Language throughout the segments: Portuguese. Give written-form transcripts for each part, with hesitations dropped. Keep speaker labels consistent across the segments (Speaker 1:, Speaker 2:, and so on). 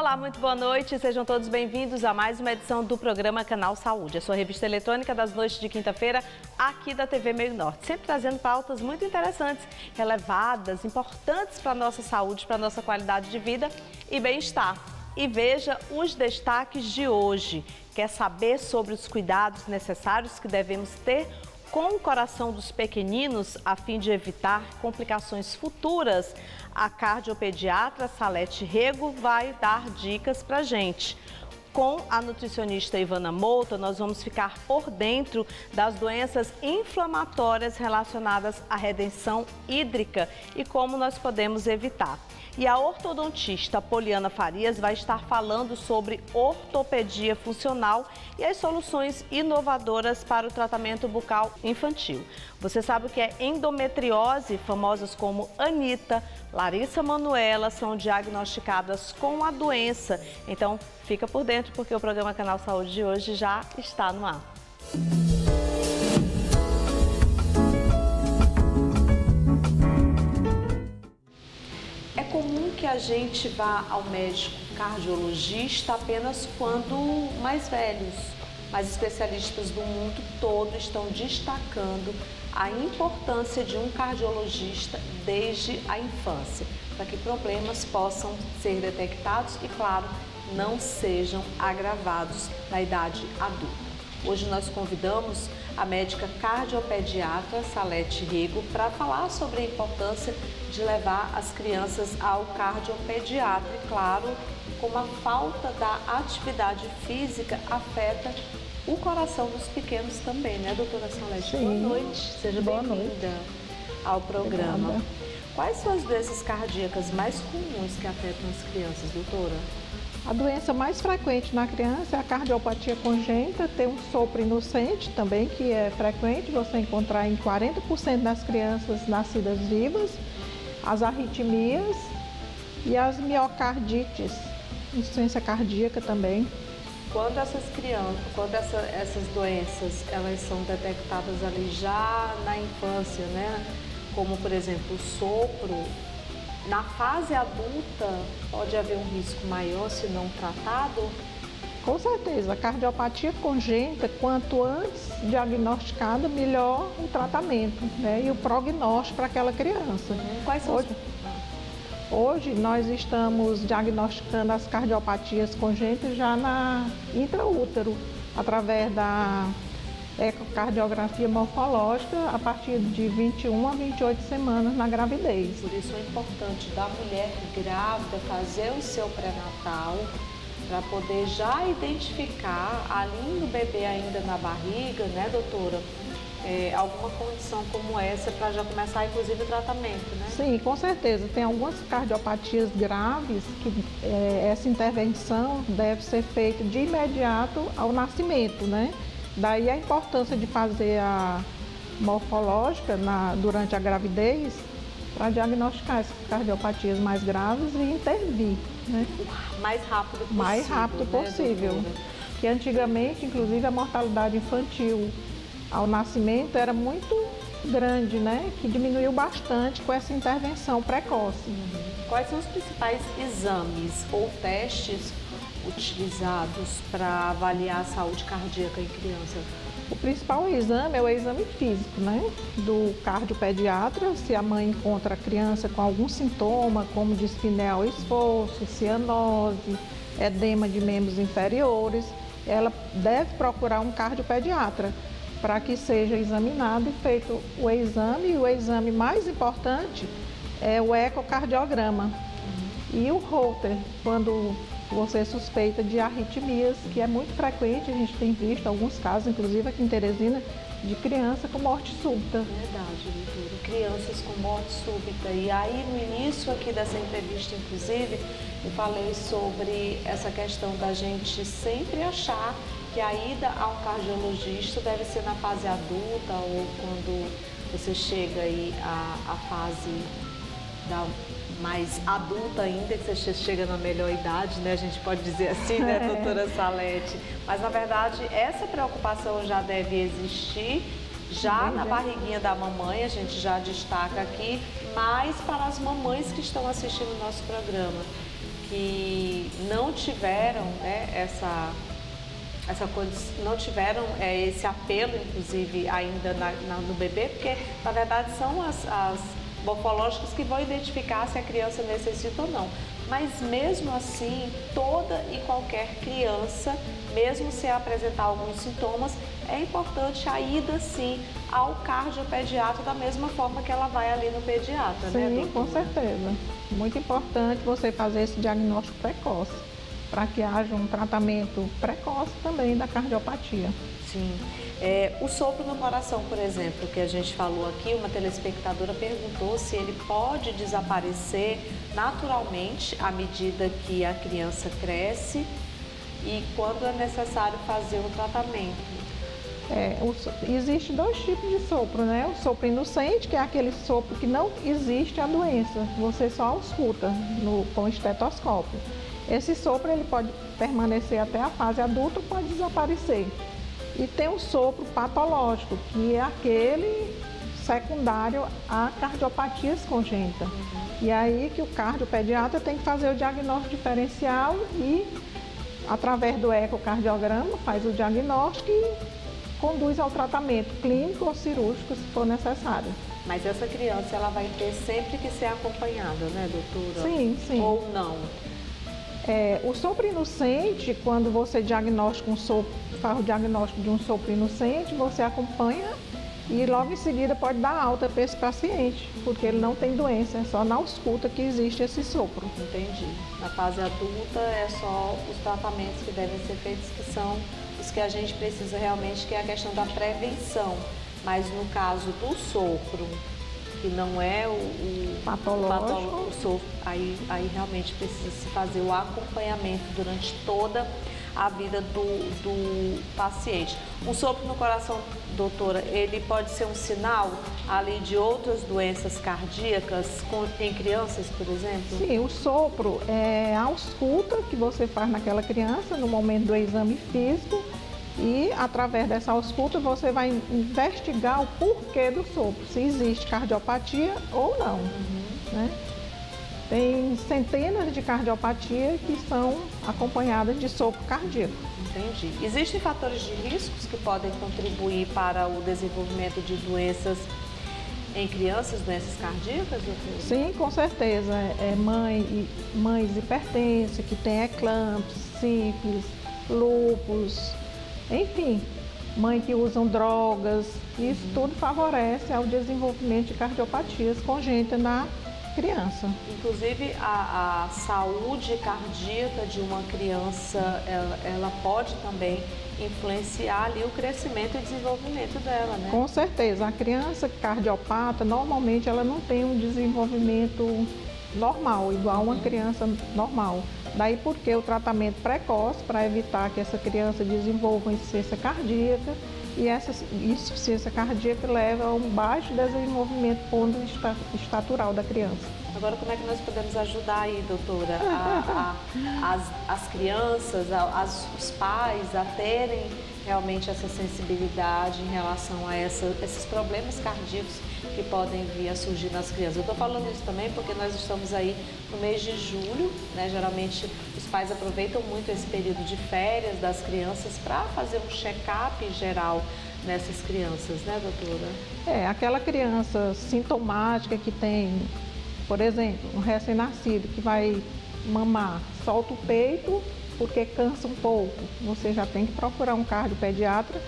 Speaker 1: Olá, muito boa noite. Sejam todos bem-vindos a mais uma edição do programa Canal Saúde, a sua revista eletrônica das noites de quinta-feira aqui da TV Meio Norte, sempre trazendo pautas muito interessantes, relevadas, importantes para a nossa saúde, para a nossa qualidade de vida e bem-estar. E veja os destaques de hoje. Quer saber sobre os cuidados necessários que devemos ter com o coração dos pequeninos a fim de evitar complicações futuras? A cardiopediatra Salete Rego vai dar dicas para a gente. Com a nutricionista Ivana Mouta, nós vamos ficar por dentro das doenças inflamatórias relacionadas à retenção hídrica e como nós podemos evitar. E a ortodontista Poliana Farias vai estar falando sobre ortopedia funcional e as soluções inovadoras para o tratamento bucal infantil. Você sabe o que é endometriose? Famosas como Anitta, Larissa Manoela são diagnosticadas com a doença. Então, fica por dentro porque o programa Canal Saúde de hoje já está no ar. É comum que a gente vá ao médico cardiologista apenas quando mais velhos, mas especialistas do mundo todo estão destacando a importância de um cardiologista desde a infância, para que problemas possam ser detectados e, claro, não sejam agravados na idade adulta. Hoje nós convidamos a médica cardiopediatra Salete Rego para falar sobre a importância de levar as crianças ao cardiopediatra e, claro, como a falta da atividade física afeta o coração dos pequenos também, né, doutora Salete?
Speaker 2: Sim.
Speaker 1: Boa noite, seja bem-vinda ao programa.
Speaker 2: Obrigada.
Speaker 1: Quais são as doenças cardíacas mais comuns que afetam as crianças, doutora?
Speaker 2: A doença mais frequente na criança é a cardiopatia congênita, tem um sopro inocente também, que é frequente você encontrar em 40% das crianças nascidas vivas, as arritmias e as miocardites, insuficiência cardíaca também.
Speaker 1: Quando essas doenças, elas são detectadas ali já na infância, né? Como, por exemplo, o sopro, na fase adulta pode haver um risco maior se não tratado?
Speaker 2: Com certeza, a cardiopatia congênita, quanto antes diagnosticada, melhor o tratamento, né? E o prognóstico para aquela criança.
Speaker 1: Quais são
Speaker 2: Hoje nós estamos diagnosticando as cardiopatias congênitas já na intraútero, através da ecocardiografia morfológica a partir de 21 a 28 semanas na gravidez.
Speaker 1: Por isso é importante da mulher grávida fazer o seu pré-natal para poder já identificar ali no bebê ainda na barriga, né, doutora? Alguma condição como essa para já começar, inclusive, o tratamento, né?
Speaker 2: Sim, com certeza. Tem algumas cardiopatias graves que essa intervenção deve ser feita de imediato ao nascimento, né? Daí a importância de fazer a morfológica durante a gravidez para diagnosticar essas cardiopatias mais graves e intervir, né?
Speaker 1: O mais rápido possível.
Speaker 2: Mais rápido possível.
Speaker 1: Né,
Speaker 2: que antigamente, inclusive, a mortalidade infantil ao nascimento era muito grande, né? Que diminuiu bastante com essa intervenção precoce.
Speaker 1: Quais são os principais exames ou testes utilizados para avaliar a saúde cardíaca em criança?
Speaker 2: O principal exame é o exame físico, né? Do cardiopediatra, se a mãe encontra a criança com algum sintoma, como dispneia ao esforço, cianose, edema de membros inferiores, ela deve procurar um cardiopediatra para que seja examinado e feito o exame. E o exame mais importante é o ecocardiograma e o Holter, quando você suspeita de arritmias, que é muito frequente, a gente tem visto alguns casos, inclusive aqui em Teresina, de criança com morte súbita.
Speaker 1: Verdade, doutora. Crianças com morte súbita. E aí, no início aqui dessa entrevista, inclusive, eu falei sobre essa questão da gente sempre achar que a ida a um cardiologista deve ser na fase adulta ou quando você chega aí à fase mais adulta ainda, que você chega na melhor idade, né? A gente pode dizer assim, né, doutora Salete? Mas, na verdade, essa preocupação já deve existir já na barriguinha da mamãe, a gente já destaca aqui, mas para as mamães que estão assistindo o nosso programa, que não tiveram, né, não tiveram esse apelo, inclusive, ainda no bebê, porque, na verdade, são as morfológicas que vão identificar se a criança necessita ou não. Mas, mesmo assim, toda e qualquer criança, mesmo se apresentar alguns sintomas, é importante a ida, sim, ao cardiopediatra, da mesma forma que ela vai ali no pediatra, né, doutora?
Speaker 2: Sim, com certeza. Muito importante você fazer esse diagnóstico precoce, para que haja um tratamento precoce também da cardiopatia.
Speaker 1: Sim. O sopro no coração, por exemplo, que a gente falou aqui, uma telespectadora perguntou se ele pode desaparecer naturalmente à medida que a criança cresce e quando é necessário fazer o tratamento.
Speaker 2: Existe dois tipos de sopro, né? O sopro inocente, que é aquele sopro que não existe a doença, você só ausculta com estetoscópio. Esse sopro ele pode permanecer até a fase adulta ou pode desaparecer. E tem o sopro patológico, que é aquele secundário a cardiopatias congênitas. E aí que o cardiopediatra tem que fazer o diagnóstico diferencial e, através do ecocardiograma, faz o diagnóstico e conduz ao tratamento clínico ou cirúrgico, se for necessário.
Speaker 1: Mas essa criança, ela vai ter sempre que ser acompanhada, né, doutora?
Speaker 2: Sim, sim.
Speaker 1: Ou não?
Speaker 2: O sopro inocente, quando você faz o diagnóstico de um sopro inocente, você acompanha e logo em seguida pode dar alta para esse paciente, porque ele não tem doença, é só na ausculta que existe esse sopro.
Speaker 1: Entendi. Na fase adulta é só os tratamentos que devem ser feitos, que são os que a gente precisa realmente, que é a questão da prevenção. Mas no caso do sopro, que não é o patológico, o sopro, aí realmente precisa se fazer o acompanhamento durante toda a vida do paciente. Um sopro no coração, doutora, ele pode ser um sinal ali de outras doenças cardíacas em crianças, por exemplo?
Speaker 2: Sim, o sopro é a ausculta que você faz naquela criança no momento do exame físico e, através dessa ausculta, você vai investigar o porquê do sopro, se existe cardiopatia ou não, né? Tem centenas de cardiopatias que são acompanhadas de sopro cardíaco.
Speaker 1: Entendi. Existem fatores de riscos que podem contribuir para o desenvolvimento de doenças em crianças, doenças cardíacas, doutora?
Speaker 2: Sim, com certeza. Mães hipertensas, que têm eclampsia, sífilis, lúpus, enfim, mães que usam drogas, isso tudo favorece ao desenvolvimento de cardiopatias congênitas na criança.
Speaker 1: Inclusive, a saúde cardíaca de uma criança, ela pode também influenciar ali o crescimento e desenvolvimento dela, né?
Speaker 2: Com certeza. A criança cardiopata, normalmente, ela não tem um desenvolvimento normal, igual uma criança normal. Daí porque o tratamento precoce, para evitar que essa criança desenvolva uma insuficiência cardíaca, e essa insuficiência cardíaca leva a um baixo desenvolvimento estatural da criança.
Speaker 1: Agora, como é que nós podemos ajudar aí, doutora, as crianças, os pais a terem realmente essa sensibilidade em relação a esses problemas cardíacos que podem vir a surgir nas crianças? Eu estou falando isso também porque nós estamos aí no mês de julho, né? Geralmente os pais aproveitam muito esse período de férias das crianças para fazer um check-up geral nessas crianças, né, doutora?
Speaker 2: Aquela criança sintomática que tem, por exemplo, um recém-nascido que vai mamar, solta o peito porque cansa um pouco, você já tem que procurar um cardiopediatra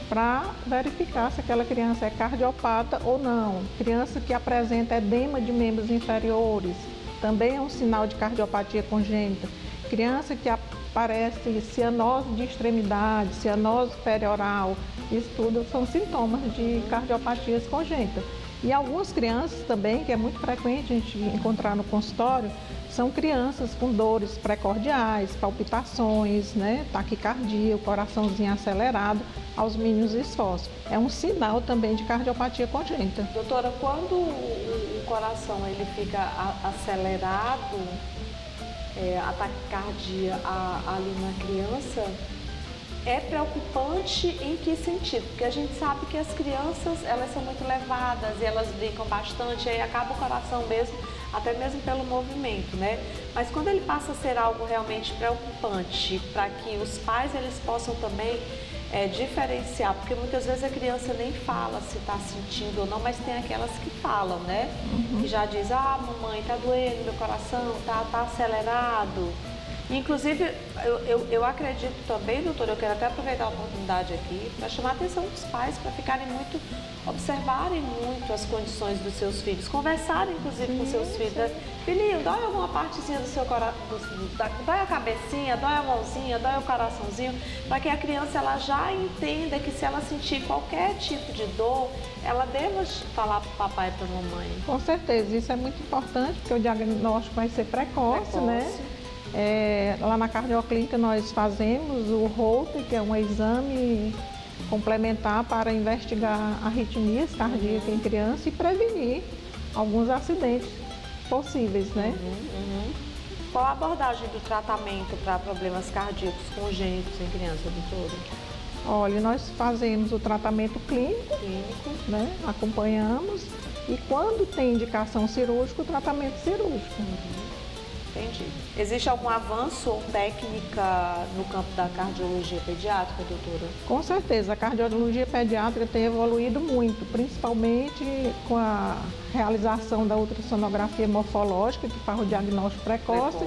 Speaker 2: para verificar se aquela criança é cardiopata ou não. Criança que apresenta edema de membros inferiores, também é um sinal de cardiopatia congênita. Criança que aparece cianose de extremidade, cianose perioral, isso tudo são sintomas de cardiopatias congênitas. E algumas crianças também, que é muito frequente a gente encontrar no consultório, são crianças com dores precordiais, palpitações, né, taquicardia, o coraçãozinho acelerado, aos mínimos esforços. É um sinal também de cardiopatia congênita.
Speaker 1: Doutora, quando o coração ele fica acelerado, a taquicardia ali na criança, é preocupante em que sentido? Porque a gente sabe que as crianças, elas são muito levadas e elas brincam bastante, e aí acaba o coração mesmo, até mesmo pelo movimento, né? Mas quando ele passa a ser algo realmente preocupante, para que os pais eles possam também diferenciar, porque muitas vezes a criança nem fala se está sentindo ou não, mas tem aquelas que falam, né? Que já diz, mamãe, tá doendo meu coração, tá acelerado. Inclusive, eu acredito também, doutora, eu quero até aproveitar a oportunidade aqui para chamar a atenção dos pais para observarem muito as condições dos seus filhos, conversarem inclusive com seus filhos. Né? Filhinho, dói alguma partezinha do seu coração, dói a cabecinha, dói a mãozinha, dói o coraçãozinho, para que a criança ela já entenda que se ela sentir qualquer tipo de dor, ela deva falar para o papai e para a mamãe.
Speaker 2: Com certeza, isso é muito importante, porque o diagnóstico vai ser precoce. Né? Lá na cardioclínica nós fazemos o Holter, que é um exame complementar para investigar arritmias cardíacas em criança e prevenir alguns acidentes possíveis, né?
Speaker 1: Qual a abordagem do tratamento para problemas cardíacos congênitos em criança, doutora?
Speaker 2: Olha, nós fazemos o tratamento clínico. Né? Acompanhamos, e quando tem indicação cirúrgica, o tratamento cirúrgico.
Speaker 1: Entendi. Existe algum avanço ou técnica no campo da cardiologia pediátrica, doutora?
Speaker 2: Com certeza, a cardiologia pediátrica tem evoluído muito, principalmente com a realização da ultrassonografia morfológica, que faz o diagnóstico precoce.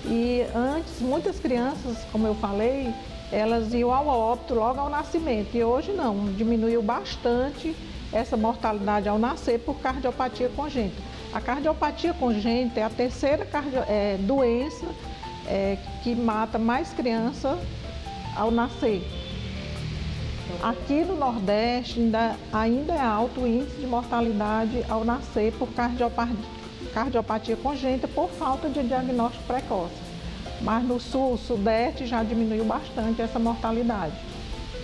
Speaker 2: E antes, muitas crianças, como eu falei, elas iam ao óbito logo ao nascimento. E hoje não, diminuiu bastante essa mortalidade ao nascer por cardiopatia congênita. A cardiopatia congênita é a terceira doença que mata mais criança ao nascer. Aqui no Nordeste ainda é alto o índice de mortalidade ao nascer por cardiopatia congênita por falta de diagnóstico precoce. Mas no Sul, Sudeste já diminuiu bastante essa mortalidade.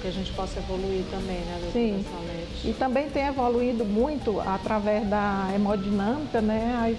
Speaker 1: Que a gente possa evoluir também, né, doutora?
Speaker 2: Sim.
Speaker 1: Salete?
Speaker 2: E também tem evoluído muito através da hemodinâmica, né,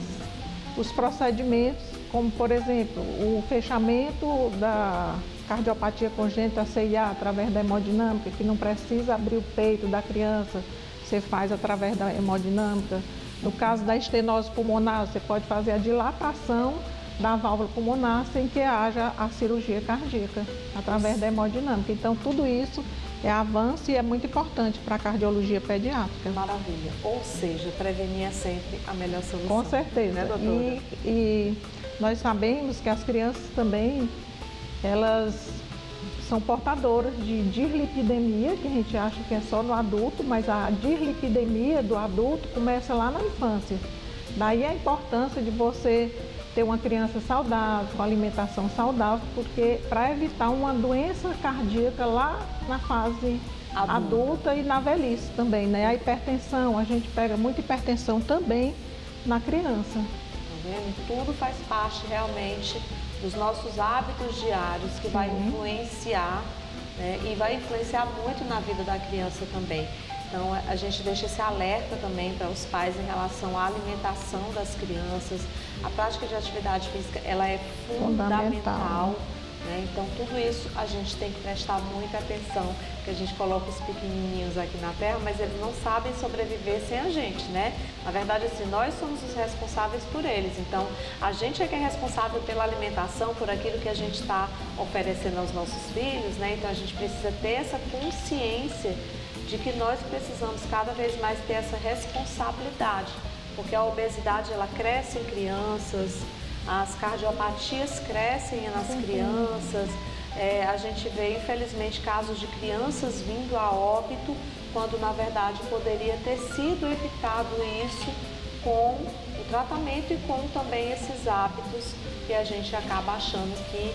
Speaker 2: os procedimentos, como por exemplo, o fechamento da cardiopatia congênita CIA através da hemodinâmica, que não precisa abrir o peito da criança, você faz através da hemodinâmica. No caso da estenose pulmonar, você pode fazer a dilatação da válvula pulmonar sem que haja a cirurgia cardíaca, através da hemodinâmica. Então, tudo isso é avanço e é muito importante para a cardiologia pediátrica.
Speaker 1: Maravilha. Ou seja, prevenir é sempre a melhor solução.
Speaker 2: Com certeza.
Speaker 1: Né, doutora?
Speaker 2: E nós sabemos que as crianças também, elas são portadoras de dislipidemia, que a gente acha que é só no adulto, mas a dislipidemia do adulto começa lá na infância. Daí a importância de você ter uma criança saudável, com alimentação saudável, porque para evitar uma doença cardíaca lá na fase adulta e na velhice também, né? A hipertensão, a gente pega muita hipertensão também na criança.
Speaker 1: Tá vendo? Tudo faz parte realmente dos nossos hábitos diários que vai influenciar, né? E vai influenciar muito na vida da criança também. Então, a gente deixa esse alerta também para os pais em relação à alimentação das crianças. A prática de atividade física, ela é fundamental, né? Então, tudo isso a gente tem que prestar muita atenção, porque a gente coloca os pequenininhos aqui na Terra, mas eles não sabem sobreviver sem a gente, né? Na verdade, assim, nós somos os responsáveis por eles. Então, a gente é que é responsável pela alimentação, por aquilo que a gente está oferecendo aos nossos filhos, né? Então, a gente precisa ter essa consciência de que nós precisamos cada vez mais ter essa responsabilidade, porque a obesidade ela cresce em crianças, as cardiopatias crescem nas crianças, a gente vê infelizmente casos de crianças vindo a óbito, quando na verdade poderia ter sido evitado isso com o tratamento e com também esses hábitos que a gente acaba achando que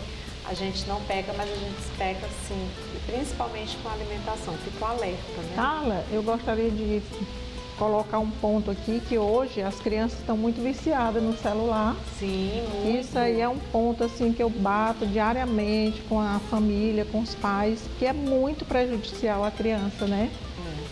Speaker 1: a gente não pega, mas a gente pega sim, e principalmente com a alimentação. Fico alerta, né?
Speaker 2: Carla, eu gostaria de colocar um ponto aqui, que hoje as crianças estão muito viciadas no celular.
Speaker 1: Sim, muito.
Speaker 2: Isso aí é um ponto assim que eu bato diariamente com a família, com os pais, que é muito prejudicial à criança, né?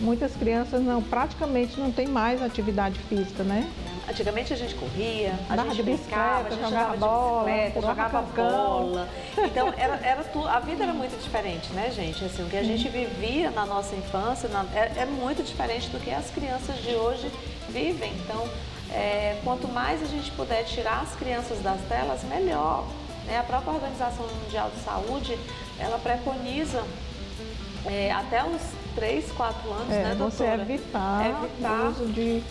Speaker 2: Muitas crianças praticamente não têm mais atividade física, né?
Speaker 1: Antigamente a gente corria, a
Speaker 2: Andava
Speaker 1: gente
Speaker 2: de
Speaker 1: brincava, a
Speaker 2: bicicleta,
Speaker 1: gente
Speaker 2: jogava
Speaker 1: andava de
Speaker 2: bola,
Speaker 1: bicicleta,
Speaker 2: pulava
Speaker 1: jogava
Speaker 2: cancão.
Speaker 1: bola. Então, a vida era muito diferente, né, gente? Assim, o que a gente vivia na nossa infância é muito diferente do que as crianças de hoje vivem. Então, quanto mais a gente puder tirar as crianças das telas, melhor. Né? A própria Organização Mundial de Saúde, ela preconiza até os 3, 4 anos, né,
Speaker 2: você
Speaker 1: doutora?
Speaker 2: evitar o uso
Speaker 1: de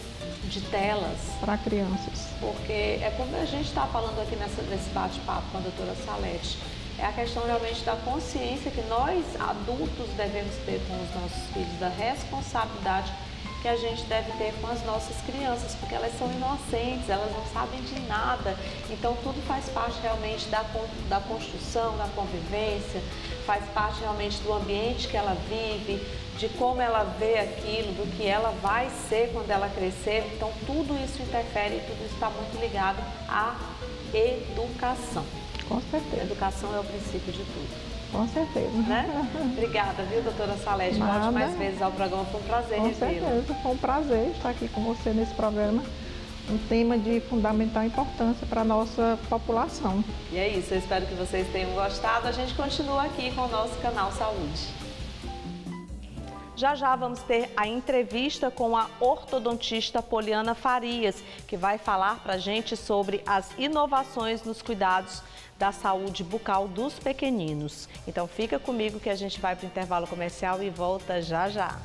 Speaker 1: telas.
Speaker 2: Para crianças.
Speaker 1: Porque como a gente está falando aqui nesse bate-papo com a doutora Salete, é a questão realmente da consciência que nós, adultos, devemos ter com os nossos filhos, da responsabilidade que a gente deve ter com as nossas crianças, porque elas são inocentes, elas não sabem de nada. Então, tudo faz parte realmente da construção, da convivência, faz parte realmente do ambiente que ela vive, de como ela vê aquilo, do que ela vai ser quando ela crescer. Então, tudo isso interfere e tudo isso está muito ligado à educação.
Speaker 2: Com certeza.
Speaker 1: A educação é o princípio de tudo.
Speaker 2: Com certeza.
Speaker 1: Né? Obrigada, viu, doutora Salete? Volte mais vezes ao programa, foi um prazer revê-la.
Speaker 2: Com certeza, foi um prazer estar aqui com você nesse programa. Um tema de fundamental importância para a nossa população.
Speaker 1: E é isso, eu espero que vocês tenham gostado. A gente continua aqui com o nosso canal Saúde. Já já vamos ter a entrevista com a ortodontista Poliana Farias, que vai falar para a gente sobre as inovações nos cuidados da saúde bucal dos pequeninos. Então fica comigo que a gente vai para o intervalo comercial e volta já já.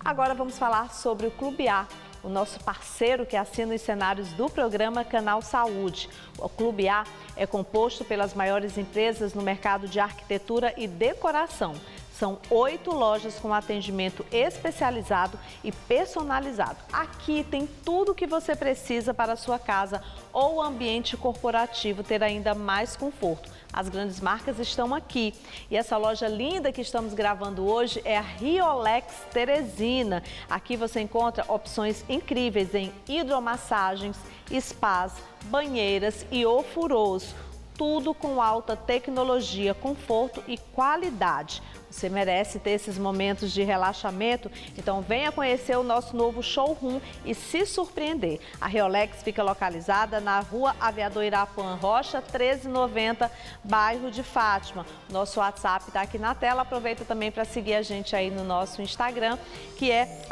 Speaker 1: Agora vamos falar sobre o Clube A, o nosso parceiro que assina os cenários do programa Canal Saúde. O Clube A é composto pelas maiores empresas no mercado de arquitetura e decoração. São 8 lojas com atendimento especializado e personalizado. Aqui tem tudo o que você precisa para a sua casa ou ambiente corporativo ter ainda mais conforto. As grandes marcas estão aqui. E essa loja linda que estamos gravando hoje é a Riolex Teresina. Aqui você encontra opções incríveis em hidromassagens, spas, banheiras e ofurôs. Tudo com alta tecnologia, conforto e qualidade. Você merece ter esses momentos de relaxamento, então venha conhecer o nosso novo showroom e se surpreender. A Riolex fica localizada na Rua Aviador Irapuã Rocha, 1390, bairro de Fátima. Nosso WhatsApp está aqui na tela, aproveita também para seguir a gente aí no nosso Instagram, que é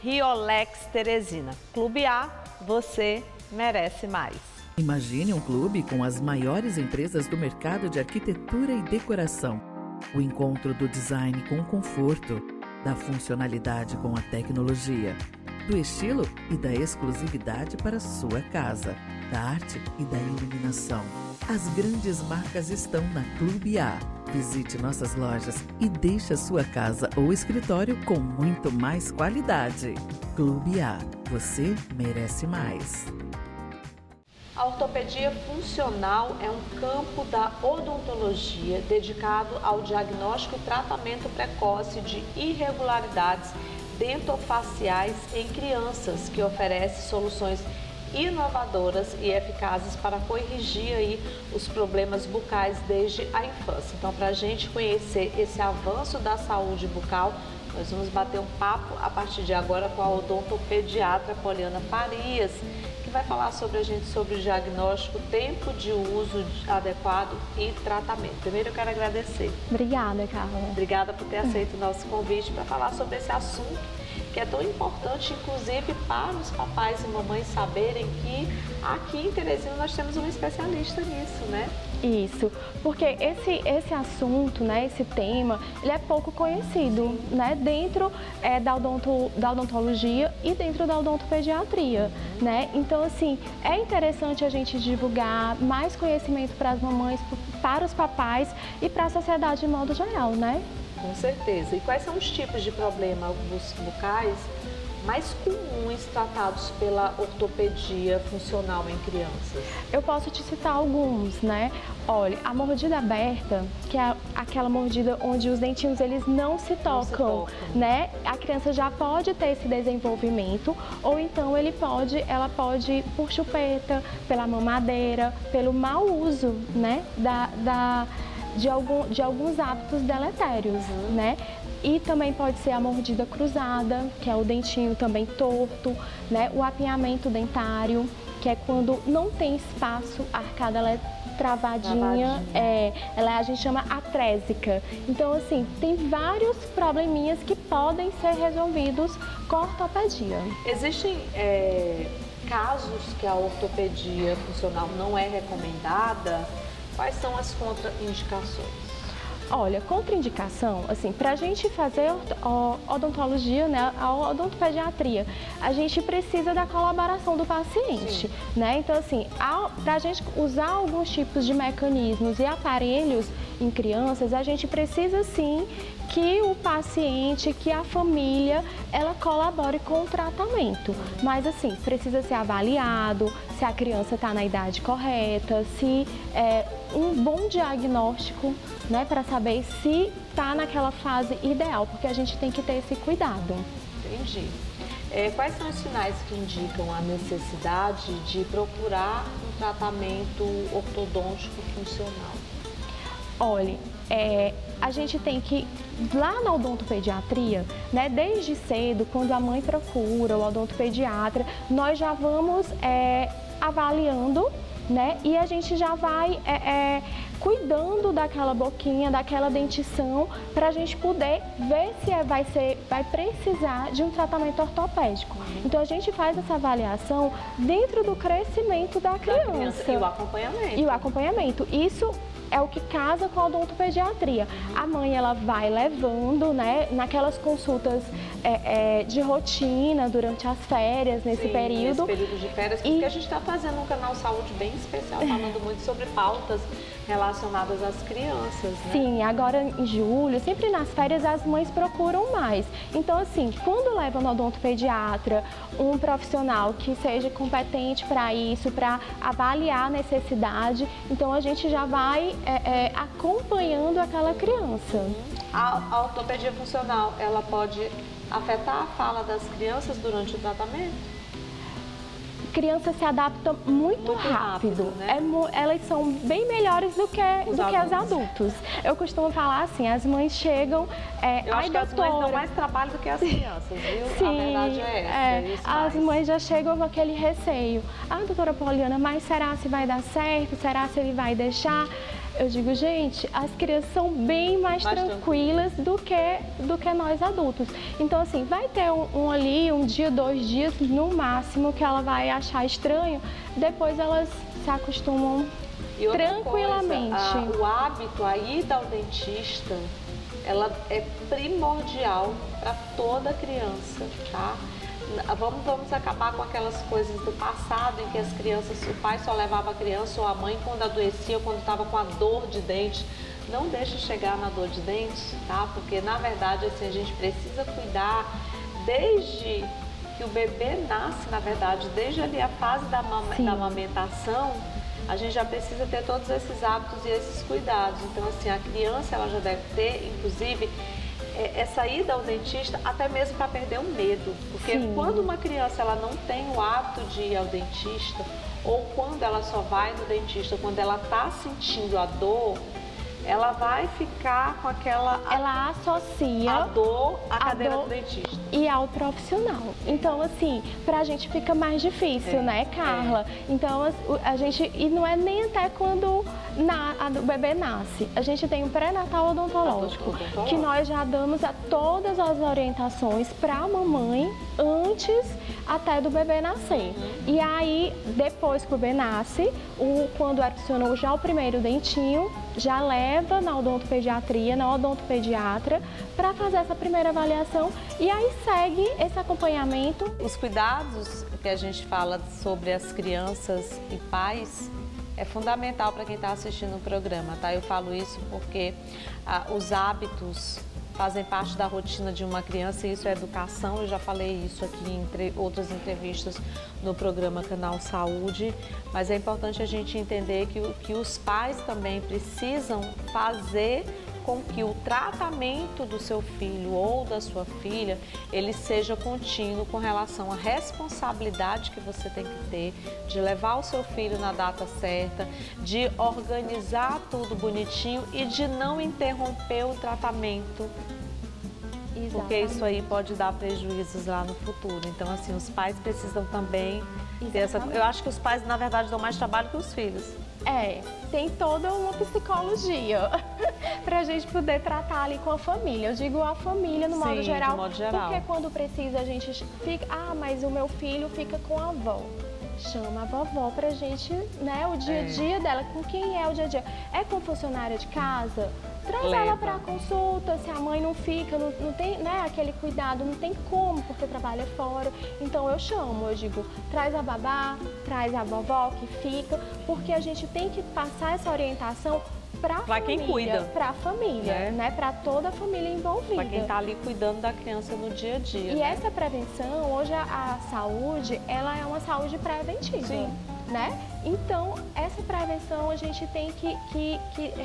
Speaker 1: @RiolexTeresina. Clube A, você merece mais.
Speaker 3: Imagine um clube com as maiores empresas do mercado de arquitetura e decoração. O encontro do design com o conforto, da funcionalidade com a tecnologia, do estilo e da exclusividade para a sua casa, da arte e da iluminação. As grandes marcas estão na Clube A. Visite nossas lojas e deixe a sua casa ou escritório com muito mais qualidade. Clube A, você merece mais.
Speaker 1: A ortopedia funcional é um campo da odontologia dedicado ao diagnóstico e tratamento precoce de irregularidades dentofaciais em crianças, que oferece soluções inovadoras e eficazes para corrigir aí os problemas bucais desde a infância. Então, para a gente conhecer esse avanço da saúde bucal, nós vamos bater um papo a partir de agora com a odontopediatra Poliana Farias, que vai falar sobre a gente sobre o diagnóstico, tempo de uso adequado e tratamento. Primeiro eu quero agradecer.
Speaker 4: Obrigada, Carla.
Speaker 1: Obrigada por ter aceito o nosso convite para falar sobre esse assunto que é tão importante, inclusive para os papais e mamães saberem que aqui em Teresina nós temos um especialista nisso, né?
Speaker 4: Isso, porque esse assunto, né, esse tema, ele é pouco conhecido, né, dentro da odontologia e dentro da odontopediatria, né? Então, assim, é interessante a gente divulgar mais conhecimento para as mamães, para os papais e para a sociedade de modo geral, né?
Speaker 1: Com certeza. E quais são os tipos de problemas bucais mais comuns tratados pela ortopedia funcional em crianças?
Speaker 4: Eu posso te citar alguns, né? Olha, a mordida aberta, que é aquela mordida onde os dentinhos eles não se tocam, né? A criança já pode ter esse desenvolvimento, ou então ela pode por chupeta, pela mamadeira, pelo mau uso, né? De alguns hábitos deletérios, né? E também pode ser a mordida cruzada, que é o dentinho também torto, né? O apinhamento dentário, que é quando não tem espaço, a arcada ela é travadinha. A gente chama atrésica. Então, assim, tem vários probleminhas que podem ser resolvidos com a ortopedia.
Speaker 1: Existem casos que a ortopedia funcional não é recomendada? Quais são as contraindicações?
Speaker 4: Olha, contraindicação, assim, para a gente fazer odontologia, né, a odontopediatria, a gente precisa da colaboração do paciente, né? Então, assim, para a gente usar alguns tipos de mecanismos e aparelhos em crianças, a gente precisa, sim, que o paciente, que a família, ela colabore com o tratamento. Mas, assim, precisa ser avaliado, se a criança está na idade correta, se é um bom diagnóstico, né, para saber se está naquela fase ideal, porque a gente tem que ter esse cuidado.
Speaker 1: Entendi. Quais são os sinais que indicam a necessidade de procurar um tratamento ortodôntico funcional?
Speaker 4: Olha, a gente tem que, lá na odontopediatria, né, desde cedo, quando a mãe procura o odontopediatra, nós já vamos avaliando, né, e a gente já vai cuidando daquela boquinha, daquela dentição, para a gente poder ver se vai precisar de um tratamento ortopédico. Então, a gente faz essa avaliação dentro do crescimento da criança.
Speaker 1: E o acompanhamento.
Speaker 4: E o acompanhamento. Isso é o que casa com a odontopediatria. A mãe, ela vai levando, né, naquelas consultas de rotina durante as férias, nesse período.
Speaker 1: Nesse período de férias, porque a gente está fazendo um canal Saúde bem especial, falando muito sobre pautas relacionadas às crianças, né?
Speaker 4: Sim, agora em julho, sempre nas férias, as mães procuram mais. Então, assim, quando levam no odontopediatra, um profissional que seja competente para isso, para avaliar a necessidade, então a gente já vai acompanhando aquela criança.
Speaker 1: A ortopedia funcional, ela pode afetar a fala das crianças durante o tratamento?
Speaker 4: Criança se adapta muito rápido, né? Elas são bem melhores do que os adultos. Eu costumo falar assim, as mães chegam...
Speaker 1: Eu acho que as mães dão mais trabalho do que as crianças, viu?
Speaker 4: Sim,
Speaker 1: a verdade é essa.
Speaker 4: As mães já chegam com aquele receio. Ah, doutora Poliana, mas será se vai dar certo? Será se ele vai deixar? Eu digo, gente, as crianças são bem mais tranquilas do que nós adultos. Então, assim, vai ter um dia, 2 dias, no máximo, que ela vai achar estranho. Depois elas se acostumam tranquilamente.
Speaker 1: O hábito, a ida ao dentista, ela é primordial para toda criança, tá? Vamos acabar com aquelas coisas do passado em que as crianças, o pai só levava a criança ou a mãe quando adoecia ou quando estava com a dor de dente. Não deixa chegar na dor de dente, tá? Porque, na verdade, assim, a gente precisa cuidar desde que o bebê nasce, na verdade, desde ali a fase da amamentação, a gente já precisa ter todos esses hábitos e esses cuidados. Então, assim, a criança, ela já deve ter, inclusive, essa ida ao dentista, até mesmo para perder o medo. Porque quando uma criança ela não tem o hábito de ir ao dentista, ou quando ela só vai no dentista quando ela está sentindo a dor, ela vai ficar com aquela...
Speaker 4: Ela associa
Speaker 1: a dor à cadeira do dentista.
Speaker 4: E ao profissional. Então, assim, pra gente fica mais difícil, né, Carla? Então, a gente... E não é nem até quando o bebê nasce. A gente tem um pré-natal odontológico, que nós já damos todas as orientações pra mamãe antes até do bebê nascer. E aí, depois que o bebê nasce, quando adicionou já o primeiro dentinho, já leva na odontopediatria, na odontopediatra, para fazer essa primeira avaliação e aí segue esse acompanhamento.
Speaker 1: Os cuidados que a gente fala sobre as crianças e pais é fundamental para quem está assistindo o programa, tá? Eu falo isso porque os hábitos fazem parte da rotina de uma criança, e isso é educação. Eu já falei isso aqui em outras entrevistas no programa Canal Saúde, mas é importante a gente entender que os pais também precisam fazer com que o tratamento do seu filho ou da sua filha, ele seja contínuo com relação à responsabilidade que você tem que ter de levar o seu filho na data certa, de organizar tudo bonitinho e de não interromper o tratamento. Exatamente. Porque isso aí pode dar prejuízos lá no futuro. Então, assim, os pais precisam também ter essa... Eu acho que os pais, na verdade, dão mais trabalho que os filhos.
Speaker 4: Tem toda uma psicologia para a gente poder tratar ali com a família. Eu digo a família no modo geral,
Speaker 1: de modo geral,
Speaker 4: porque quando precisa a gente fica, mas o meu filho fica com a avó. Chama a vovó pra gente, né, o dia a dia dela. Com quem é o dia a dia? É com funcionária de casa? Traz ela para consulta, se a mãe não fica, não tem, né, aquele cuidado, não tem como, porque trabalha fora. Então eu chamo, eu digo, traz a babá, traz a vovó que fica, porque a gente tem que passar essa orientação para
Speaker 1: quem cuida,
Speaker 4: para a família, né, para toda a família envolvida.
Speaker 1: Para quem está ali cuidando da criança no dia a dia.
Speaker 4: E essa prevenção, hoje a saúde, ela é uma saúde preventiva.
Speaker 1: Sim.
Speaker 4: Né? Então, essa prevenção a gente tem que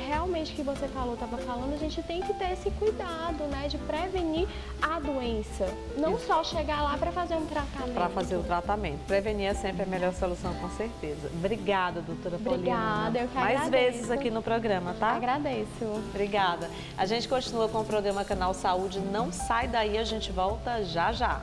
Speaker 4: realmente, que você estava falando, a gente tem que ter esse cuidado, né, de prevenir a doença. Não só chegar lá para fazer um tratamento.
Speaker 1: Para fazer o tratamento. Prevenir é sempre a melhor solução, com certeza. Obrigada, doutora Paulina.
Speaker 4: Obrigada, eu que
Speaker 1: mais
Speaker 4: agradeço.
Speaker 1: Vezes aqui no programa, tá?
Speaker 4: Agradeço.
Speaker 1: Obrigada. A gente continua com o programa Canal Saúde. Não sai daí, a gente volta já já.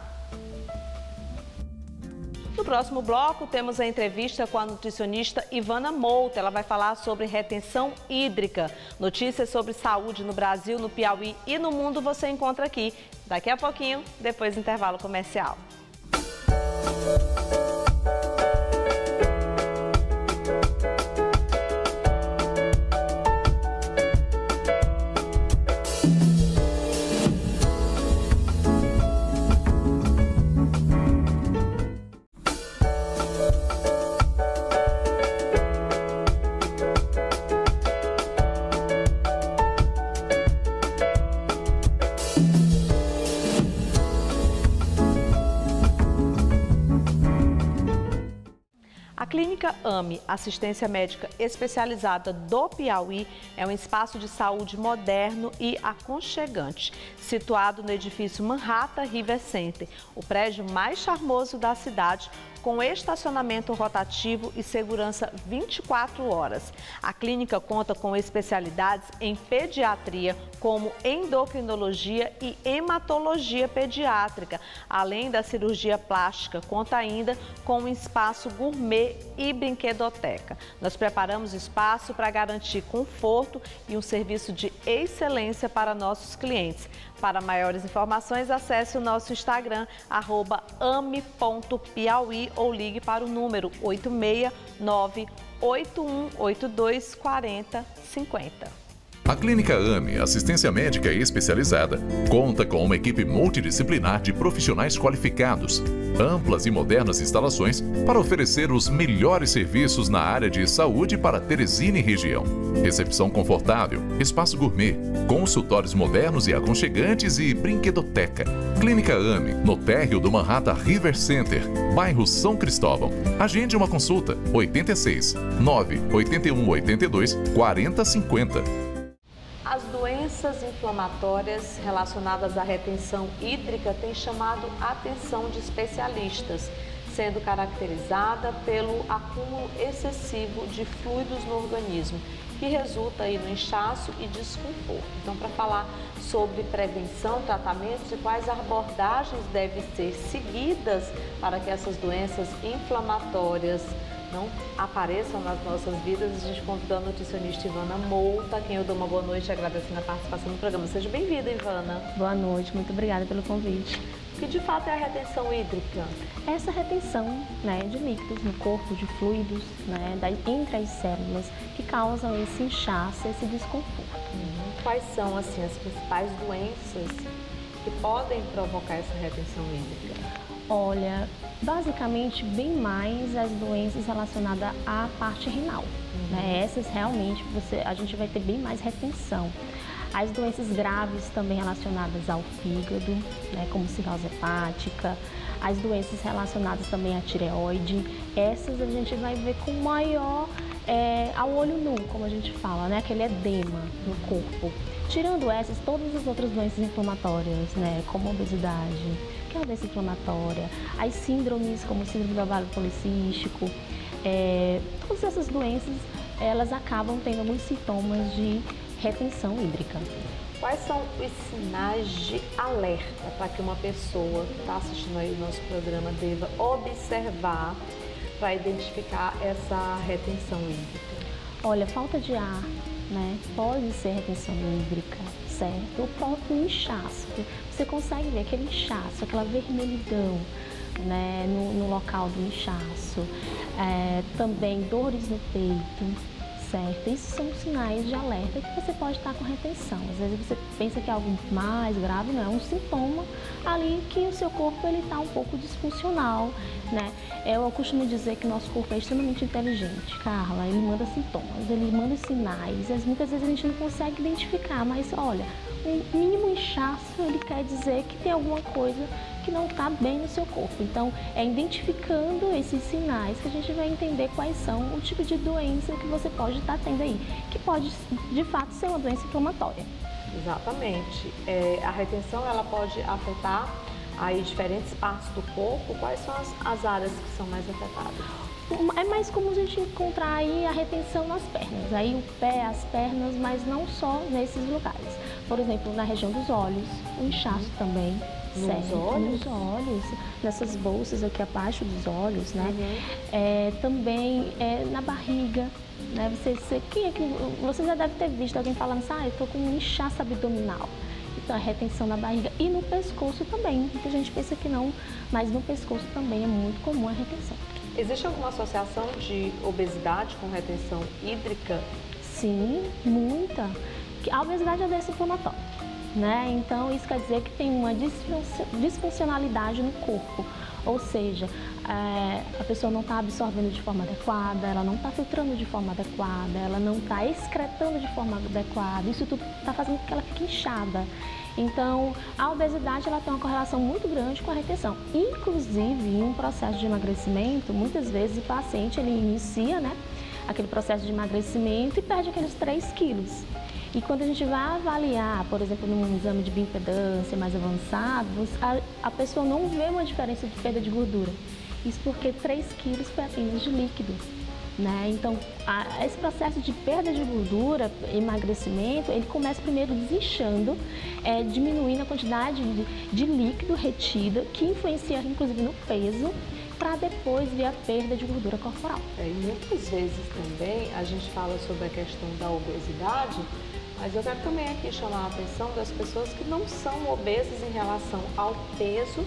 Speaker 1: No próximo bloco, temos a entrevista com a nutricionista Ivana Mouta. Ela vai falar sobre retenção hídrica. Notícias sobre saúde no Brasil, no Piauí e no mundo você encontra aqui. Daqui a pouquinho, depois do intervalo comercial. A Clínica AME, Assistência Médica Especializada do Piauí, é um espaço de saúde moderno e aconchegante, situado no edifício Manhattan River Center, o prédio mais charmoso da cidade, com estacionamento rotativo e segurança 24 horas. A clínica conta com especialidades em pediatria, como endocrinologia e hematologia pediátrica, além da cirurgia plástica. Conta ainda com um espaço gourmet e brinquedoteca. Nós preparamos espaço para garantir conforto e um serviço de excelência para nossos clientes. Para maiores informações, acesse o nosso Instagram, @ame.piauí, ou ligue para o número 869-8182-4050.
Speaker 5: A Clínica AME, Assistência Médica Especializada, conta com uma equipe multidisciplinar de profissionais qualificados, amplas e modernas instalações para oferecer os melhores serviços na área de saúde para Teresina e região. Recepção confortável, espaço gourmet, consultórios modernos e aconchegantes e brinquedoteca. Clínica AME, no térreo do Manhattan River Center, bairro São Cristóvão. Agende uma consulta, 86 981 82 4050.
Speaker 1: As doenças inflamatórias relacionadas à retenção hídrica têm chamado a atenção de especialistas, sendo caracterizada pelo acúmulo excessivo de fluidos no organismo, que resulta aí no inchaço e desconforto. Então, para falar sobre prevenção, tratamentos e quais abordagens devem ser seguidas para que essas doenças inflamatórias não apareçam nas nossas vidas, a gente convidou a nutricionista Ivana Mouta, a quem eu dou uma boa noite agradecendo a participação no programa. Seja bem-vinda, Ivana.
Speaker 6: Boa noite, muito obrigada pelo convite.
Speaker 1: O que de fato é a retenção hídrica?
Speaker 6: Essa retenção, né, de líquidos no corpo, de fluidos, né, entre as células, que causam esse inchaço, esse desconforto.
Speaker 1: Quais são assim, as principais doenças que podem provocar essa retenção hídrica?
Speaker 6: Olha, basicamente bem mais as doenças relacionadas à parte renal. Né? Essas realmente a gente vai ter bem mais retenção. As doenças graves também relacionadas ao fígado, né, como cirrose hepática, as doenças relacionadas também à tireoide, essas a gente vai ver com maior, ao olho nu, como a gente fala, né, aquele edema no corpo. Tirando essas, todas as outras doenças inflamatórias, né, como a obesidade, que é uma doença inflamatória, as síndromes, como síndrome do ovário policístico, todas essas doenças, elas acabam tendo alguns sintomas de retenção hídrica.
Speaker 1: Quais são os sinais de alerta para que uma pessoa que está assistindo aí o nosso programa deva observar para identificar essa retenção hídrica?
Speaker 6: Olha, falta de ar, né? Pode ser retenção hídrica, certo? O próprio inchaço, você consegue ver aquele inchaço, aquela vermelhidão, né? No local do inchaço. Também dores no peito. Certo? Isso são sinais de alerta que você pode estar com retenção. Às vezes você pensa que é algo mais grave, não é um sintoma ali que o seu corpo está um pouco disfuncional, né? Eu costumo dizer que nosso corpo é extremamente inteligente, Carla. Ele manda sintomas, ele manda sinais. Muitas vezes a gente não consegue identificar, mas olha, um mínimo inchaço ele quer dizer que tem alguma coisa que não está bem no seu corpo. Então, é identificando esses sinais que a gente vai entender quais são o tipo de doença que você pode estar tendo aí, que pode, de fato, ser uma doença inflamatória.
Speaker 1: Exatamente. A retenção, ela pode afetar aí diferentes partes do corpo. Quais são as áreas que são mais afetadas?
Speaker 6: É mais comum a gente encontrar aí a retenção nas pernas, aí o pé, as pernas, mas não só nesses lugares. Por exemplo, na região dos olhos, o inchaço também. Nos olhos, nessas bolsas aqui abaixo dos olhos, né? Também na barriga, né? Você já deve ter visto alguém falando assim, eu tô com um inchaço abdominal. Então, a retenção na barriga e no pescoço também. Muita gente pensa que não, mas no pescoço também é muito comum a retenção.
Speaker 1: Existe alguma associação de obesidade com retenção hídrica?
Speaker 6: Sim, muita. A obesidade é doença inflamatória. Né? Então, isso quer dizer que tem uma disfuncionalidade no corpo, ou seja, a pessoa não está absorvendo de forma adequada, ela não está filtrando de forma adequada, ela não está excretando de forma adequada, isso tudo está fazendo com que ela fique inchada. Então, a obesidade ela tem uma correlação muito grande com a retenção. Inclusive, em um processo de emagrecimento, muitas vezes o paciente ele inicia, né, aquele processo de emagrecimento e perde aqueles 3 quilos. E quando a gente vai avaliar, por exemplo, num exame de bioimpedância mais avançado, a pessoa não vê uma diferença de perda de gordura. Isso porque 3 quilos foi apenas de líquido, né? Então, esse processo de perda de gordura, emagrecimento, ele começa primeiro desinchando, diminuindo a quantidade de líquido retida, que influencia inclusive no peso, para depois vir a perda de gordura corporal.
Speaker 1: E muitas vezes também a gente fala sobre a questão da obesidade, mas eu quero também aqui chamar a atenção das pessoas que não são obesas em relação ao peso,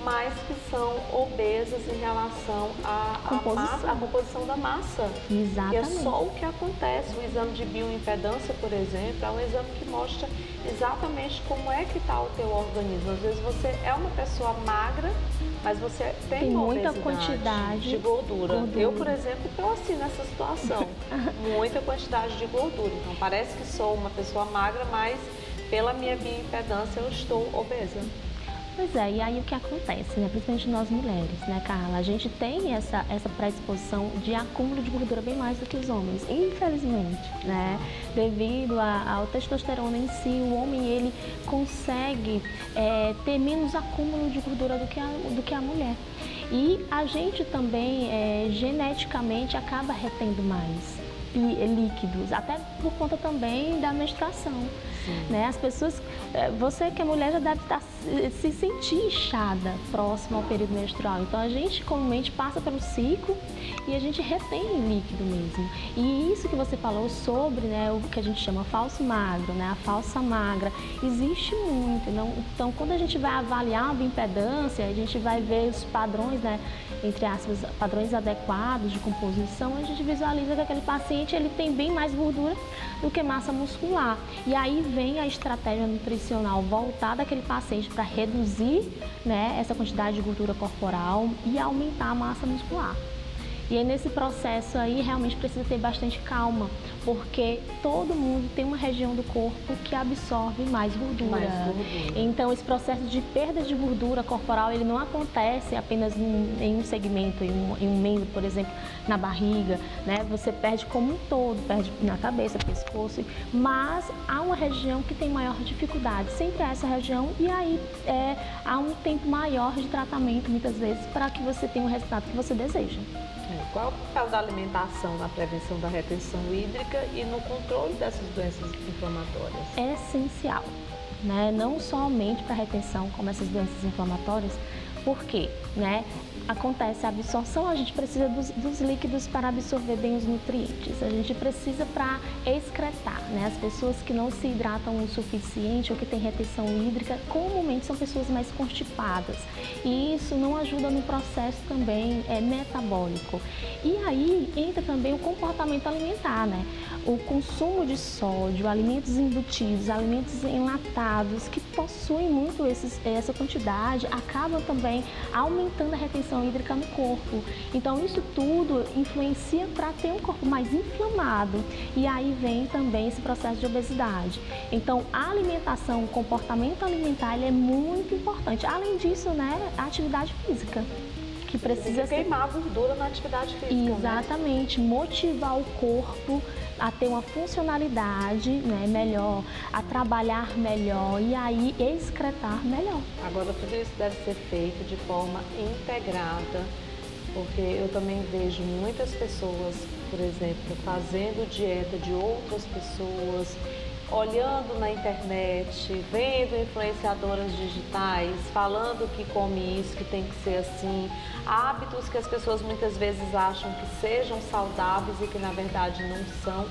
Speaker 1: mas que são obesas em relação à composição da massa.
Speaker 6: Exatamente.
Speaker 1: Que é só o que acontece. O exame de bioimpedância, por exemplo, é um exame que mostra exatamente como é que está o teu organismo. Às vezes você é uma pessoa magra, mas você tem
Speaker 6: muita quantidade
Speaker 1: de gordura. Eu, por exemplo, estou assim nessa situação. Muita quantidade de gordura. Então, parece que sou uma pessoa magra, mas pela minha bioimpedância eu estou obesa.
Speaker 6: Pois é, e aí o que acontece, né? Principalmente nós mulheres, né, Carla? A gente tem essa predisposição de acúmulo de gordura bem mais do que os homens, infelizmente, né? Devido ao testosterona em si, o homem, ele consegue ter menos acúmulo de gordura do que a mulher. E a gente também, geneticamente, acaba retendo mais líquidos, até por conta também da menstruação. Né? As pessoas, você que é mulher já deve se sentir inchada próximo ao período menstrual. Então a gente comumente passa pelo ciclo e a gente retém líquido mesmo. E isso que você falou sobre, né, o que a gente chama falso magro, né, a falsa magra, existe muito. Então quando a gente vai avaliar a bioimpedância, a gente vai ver os padrões, né, entre aspas, padrões adequados de composição, a gente visualiza que aquele paciente ele tem bem mais gordura do que massa muscular. E aí vem a estratégia nutricional voltada àquele paciente para reduzir, né, essa quantidade de gordura corporal e aumentar a massa muscular. E aí nesse processo aí realmente precisa ter bastante calma, porque todo mundo tem uma região do corpo que absorve mais gordura. Então esse processo de perda de gordura corporal, ele não acontece apenas em um segmento, em um membro, por exemplo, na barriga, né? Você perde como um todo, perde na cabeça, pescoço, mas há uma região que tem maior dificuldade, sempre essa região, e aí há um tempo maior de tratamento, muitas vezes, para que você tenha o resultado que você deseja.
Speaker 1: Qual é o papel da alimentação na prevenção da retenção hídrica e no controle dessas doenças inflamatórias?
Speaker 6: É essencial, né? Não somente para a retenção, como essas doenças inflamatórias, porque, né, acontece a absorção, a gente precisa dos líquidos para absorver bem os nutrientes, a gente precisa para excretar, né? As pessoas que não se hidratam o suficiente ou que têm retenção hídrica, comumente são pessoas mais constipadas, e isso não ajuda no processo também metabólico. E aí entra também o comportamento alimentar, né? O consumo de sódio, alimentos embutidos, alimentos enlatados, que possuem muito essa quantidade, acabam também aumentando a retenção hídrica no corpo. Então isso tudo influencia para ter um corpo mais inflamado, e aí vem também esse processo de obesidade. Então a alimentação, o comportamento alimentar, ele é muito importante. Além disso, né, a atividade física, que precisa
Speaker 1: queimar a gordura na atividade física.
Speaker 6: Exatamente, né? Motivar o corpo a ter uma funcionalidade, né, melhor, a trabalhar melhor e aí excretar melhor.
Speaker 1: Agora, tudo isso deve ser feito de forma integrada, porque eu também vejo muitas pessoas, por exemplo, fazendo dieta de outras pessoas, olhando na internet, vendo influenciadoras digitais, falando que come isso, que tem que ser assim, hábitos que as pessoas muitas vezes acham que sejam saudáveis e que na verdade não são,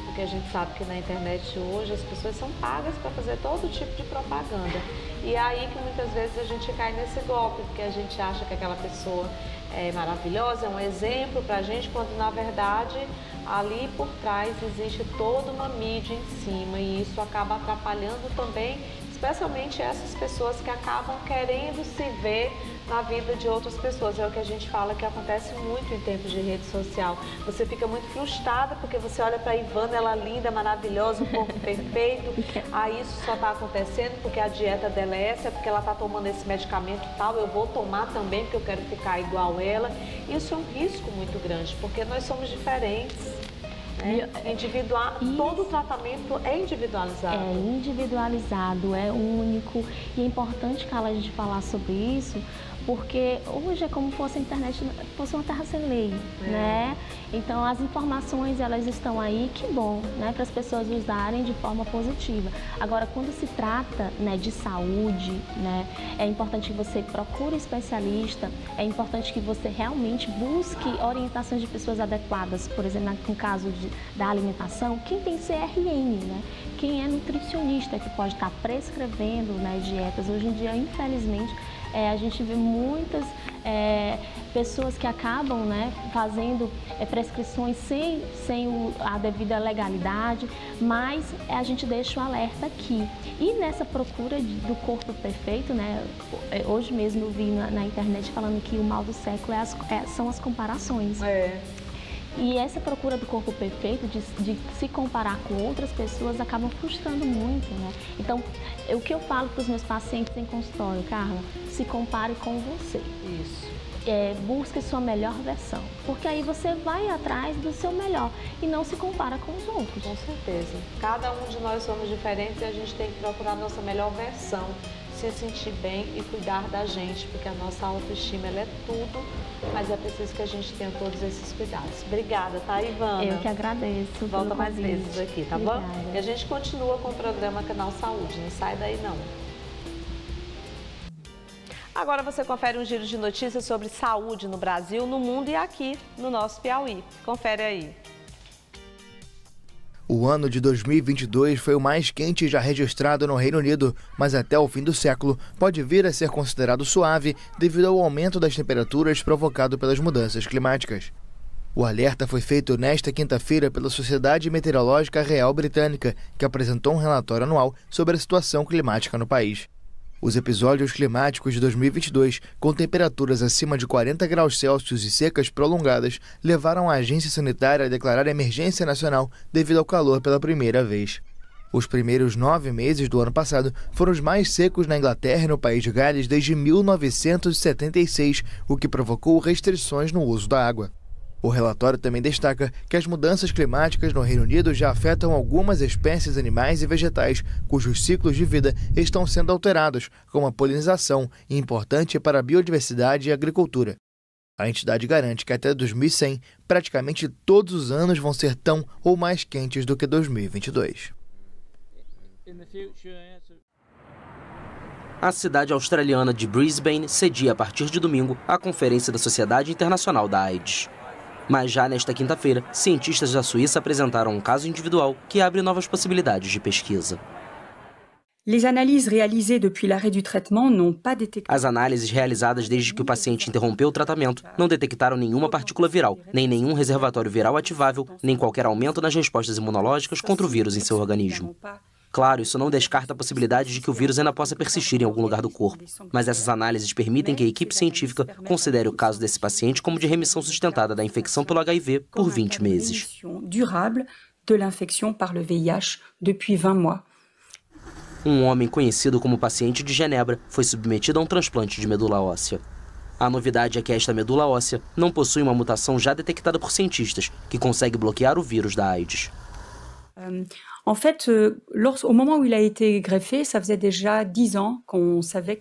Speaker 1: porque a gente sabe que na internet hoje as pessoas são pagas para fazer todo tipo de propaganda. E é aí que muitas vezes a gente cai nesse golpe, porque a gente acha que aquela pessoa é maravilhosa, é um exemplo para a gente, quando na verdade ali por trás existe toda uma mídia em cima, e isso acaba atrapalhando também, especialmente essas pessoas que acabam querendo se ver na vida de outras pessoas. É o que a gente fala que acontece muito em tempos de rede social. Você fica muito frustrada porque você olha para a Ivana, ela linda, maravilhosa, um corpo perfeito. Aí isso só está acontecendo porque a dieta dela é essa, porque ela está tomando esse medicamento tal, eu vou tomar também porque eu quero ficar igual ela. Isso é um risco muito grande, porque nós somos diferentes. Todo o tratamento é individualizado.
Speaker 6: É individualizado, é único, e é importante, Carla, a gente falar sobre isso, porque hoje é como se fosse a internet, fosse uma terra sem lei, né? Então as informações, elas estão aí, que bom, né, para as pessoas usarem de forma positiva. Agora, quando se trata, né, de saúde, né, é importante que você procure especialista, é importante que você realmente busque orientações de pessoas adequadas, por exemplo, no caso da alimentação, quem tem CRM, né? Quem é nutricionista que pode estar prescrevendo, né, dietas. Hoje em dia, infelizmente, a gente vê muitas pessoas que acabam, né, fazendo prescrições sem a devida legalidade, mas a gente deixa o alerta aqui. E nessa procura do corpo perfeito, né, hoje mesmo eu vi na internet falando que o mal do século são as comparações. E essa procura do corpo perfeito, de se comparar com outras pessoas, acabam frustrando muito, né? Então, o que eu falo para os meus pacientes em consultório, Carla, se compare com você.
Speaker 1: Isso.
Speaker 6: Busque sua melhor versão, porque aí você vai atrás do seu melhor e não se compara com os outros.
Speaker 1: Com certeza. Cada um de nós somos diferentes e a gente tem que procurar a nossa melhor versão, se sentir bem e cuidar da gente, porque a nossa autoestima, ela é tudo, mas é preciso que a gente tenha todos esses cuidados. Obrigada, tá, Ivana?
Speaker 6: Eu que agradeço.
Speaker 1: Volta mais vezes aqui, tá bom? E a gente continua com o programa Canal Saúde, não sai daí não. Agora você confere um giro de notícias sobre saúde no Brasil, no mundo e aqui no nosso Piauí. Confere aí.
Speaker 7: O ano de 2022 foi o mais quente já registrado no Reino Unido, mas até o fim do século pode vir a ser considerado suave devido ao aumento das temperaturas provocado pelas mudanças climáticas. O alerta foi feito nesta quinta-feira pela Sociedade Meteorológica Real Britânica, que apresentou um relatório anual sobre a situação climática no país. Os episódios climáticos de 2022, com temperaturas acima de 40 graus Celsius e secas prolongadas, levaram a agência sanitária a declarar emergência nacional devido ao calor pela primeira vez. Os primeiros 9 meses do ano passado foram os mais secos na Inglaterra e no país de Gales desde 1976, o que provocou restrições no uso da água. O relatório também destaca que as mudanças climáticas no Reino Unido já afetam algumas espécies animais e vegetais, cujos ciclos de vida estão sendo alterados, como a polinização, importante para a biodiversidade e a agricultura. A entidade garante que até 2100, praticamente todos os anos vão ser tão ou mais quentes do que 2022.
Speaker 8: A cidade australiana de Brisbane cedia a partir de domingo a Conferência da Sociedade Internacional da AIDS. Mas já nesta quinta-feira, cientistas da Suíça apresentaram um caso individual que abre novas possibilidades de pesquisa. As análises realizadas desde que o paciente interrompeu o tratamento não detectaram nenhuma partícula viral, nem nenhum reservatório viral ativável, nem qualquer aumento nas respostas imunológicas contra o vírus em seu organismo. Claro, isso não descarta a possibilidade de que o vírus ainda possa persistir em algum lugar do corpo, mas essas análises permitem que a equipe científica considere o caso desse paciente como de remissão sustentada da infecção pelo HIV por 20 meses. Um homem conhecido como paciente de Genebra foi submetido a um transplante de medula óssea. A novidade é que esta medula óssea não possui uma mutação já detectada por cientistas, que consegue bloquear o vírus da AIDS.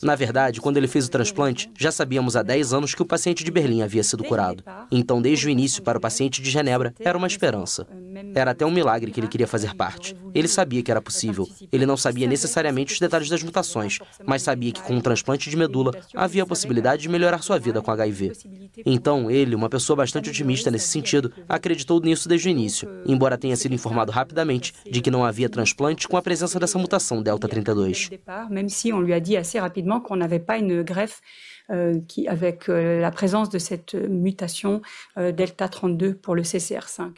Speaker 8: Na verdade, quando ele fez o transplante, já sabíamos há 10 anos que o paciente de Berlim havia sido curado. Então, desde o início, para o paciente de Genebra, era uma esperança. Era até um milagre que ele queria fazer parte. Ele sabia que era possível. Ele não sabia necessariamente os detalhes das mutações, mas sabia que com um transplante de medula havia a possibilidade de melhorar sua vida com HIV. Então, ele, uma pessoa bastante otimista nesse sentido, acreditou nisso desde o início, embora tenha sido informado rapidamente de que não havia transplante com a presença dessa mutação Delta 32.
Speaker 9: Même si on lui a dit assez rapidement qu'on n'avait pas une greffe avec la présence de cette mutation Delta 32 pour le CCR5.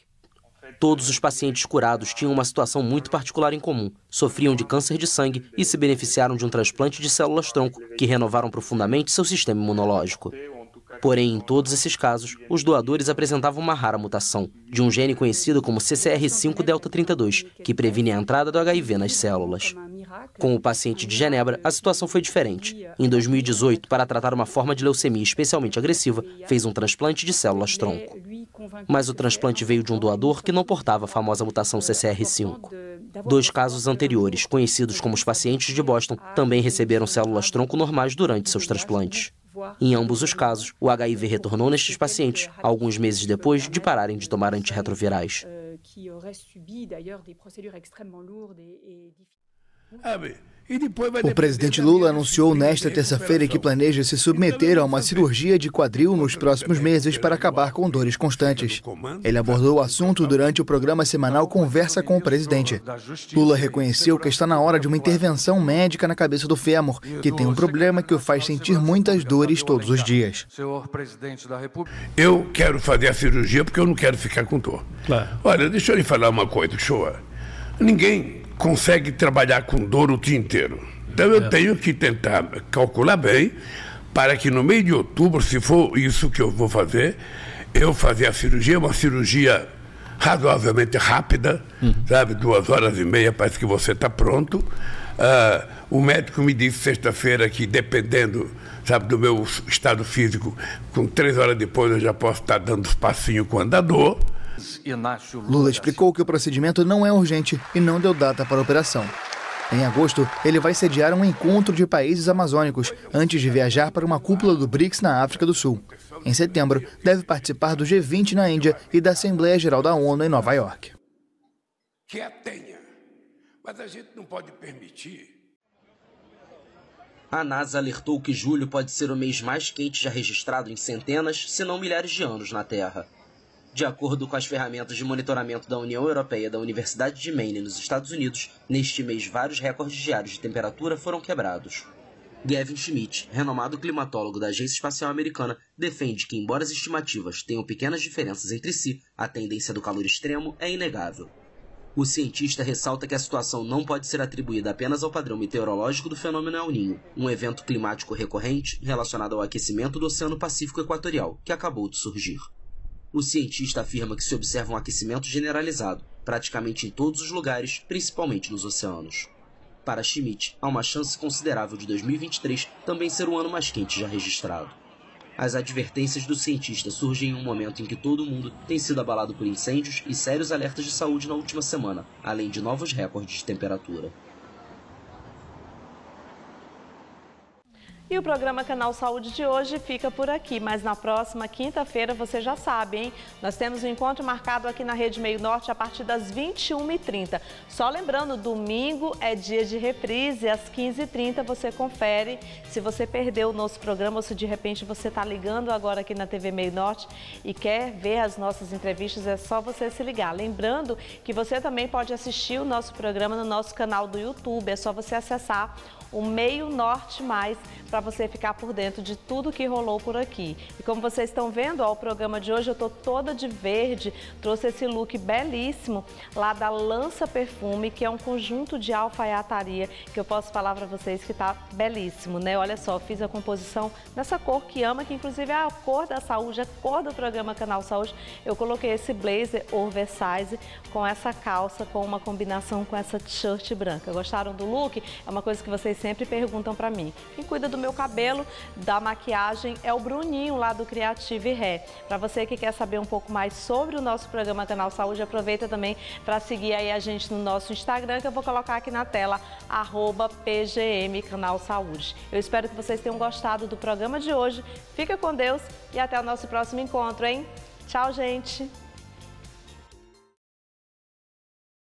Speaker 8: Todos os pacientes curados tinham uma situação muito particular em comum. Sofriam de câncer de sangue e se beneficiaram de um transplante de células-tronco que renovaram profundamente seu sistema imunológico. Porém, em todos esses casos, os doadores apresentavam uma rara mutação, de um gene conhecido como CCR5 Delta 32, que previne a entrada do HIV nas células. Com o paciente de Genebra, a situação foi diferente. Em 2018, para tratar uma forma de leucemia especialmente agressiva, fez um transplante de células-tronco. Mas o transplante veio de um doador que não portava a famosa mutação CCR5. 2 casos anteriores, conhecidos como os pacientes de Boston, também receberam células-tronco normais durante seus transplantes. Em ambos os casos, o HIV retornou nestes pacientes, alguns meses depois de pararem de tomar antirretrovirais.
Speaker 7: O presidente Lula anunciou nesta terça-feira que planeja se submeter a uma cirurgia de quadril nos próximos meses para acabar com dores constantes. Ele abordou o assunto durante o programa semanal Conversa com o Presidente. Lula reconheceu que está na hora de uma intervenção médica na cabeça do fêmur, que tem um problema que o faz sentir muitas dores todos os dias.
Speaker 10: Eu quero fazer a cirurgia porque eu não quero ficar com dor. Olha, deixa eu lhe falar uma coisa, Shoa. Ninguém consegue trabalhar com dor o dia inteiro. Então eu tenho que tentar calcular bem para que no mês de outubro, se for isso que eu vou fazer, eu fazer a cirurgia, uma cirurgia razoavelmente rápida, sabe, 2 horas e meia, parece que você está pronto. O médico me disse sexta-feira que, dependendo, sabe, do meu estado físico, com 3 horas depois eu já posso estar dando os passinhos com o andador.
Speaker 7: Lula explicou que o procedimento não é urgente e não deu data para a operação. Em agosto, ele vai sediar um encontro de países amazônicos, antes de viajar para uma cúpula do BRICS na África do Sul. Em setembro, deve participar do G20 na Índia e da Assembleia Geral da ONU em Nova York.
Speaker 10: Que a tenha, mas a gente não pode permitir.
Speaker 8: A NASA alertou que julho pode ser o mês mais quente já registrado em centenas, se não milhares de anos na Terra. De acordo com as ferramentas de monitoramento da União Europeia e da Universidade de Maine, nos Estados Unidos, neste mês vários recordes diários de temperatura foram quebrados. Gavin Schmidt, renomado climatólogo da Agência Espacial Americana, defende que, embora as estimativas tenham pequenas diferenças entre si, a tendência do calor extremo é inegável. O cientista ressalta que a situação não pode ser atribuída apenas ao padrão meteorológico do fenômeno El Niño, um evento climático recorrente relacionado ao aquecimento do Oceano Pacífico Equatorial, que acabou de surgir. O cientista afirma que se observa um aquecimento generalizado, praticamente em todos os lugares, principalmente nos oceanos. Para Schmidt, há uma chance considerável de 2023 também ser o ano mais quente já registrado. As advertências do cientista surgem em um momento em que todo mundo tem sido abalado por incêndios e sérios alertas de saúde na última semana, além de novos recordes de temperatura.
Speaker 1: E o programa Canal Saúde de hoje fica por aqui, mas na próxima quinta-feira você já sabe, hein? Nós temos um encontro marcado aqui na Rede Meio Norte a partir das 21h30. Só lembrando, domingo é dia de reprise, às 15h30 você confere. Se você perdeu o nosso programa ou se de repente você está ligando agora aqui na TV Meio Norte e quer ver as nossas entrevistas, é só você se ligar. Lembrando que você também pode assistir o nosso programa no nosso canal do YouTube, é só você acessar o Meio Norte Mais, para você ficar por dentro de tudo que rolou por aqui. E como vocês estão vendo, ó, o programa de hoje eu tô toda de verde, trouxe esse look belíssimo lá da Lança Perfume, que é um conjunto de alfaiataria, que eu posso falar para vocês que tá belíssimo, né? Olha só, fiz a composição nessa cor que ama, que inclusive é a cor da saúde, a cor do programa Canal Saúde. Eu coloquei esse blazer oversize com essa calça, com uma combinação com essa t-shirt branca. Gostaram do look? É uma coisa que vocês sempre perguntam para mim. Quem cuida do meu cabelo, da maquiagem, é o Bruninho lá do Creative Hair. Para você que quer saber um pouco mais sobre o nosso programa Canal Saúde, aproveita também para seguir aí a gente no nosso Instagram, que eu vou colocar aqui na tela, @PGM Canal Saúde. Eu espero que vocês tenham gostado do programa de hoje. Fica com Deus e até o nosso próximo encontro, hein? Tchau, gente!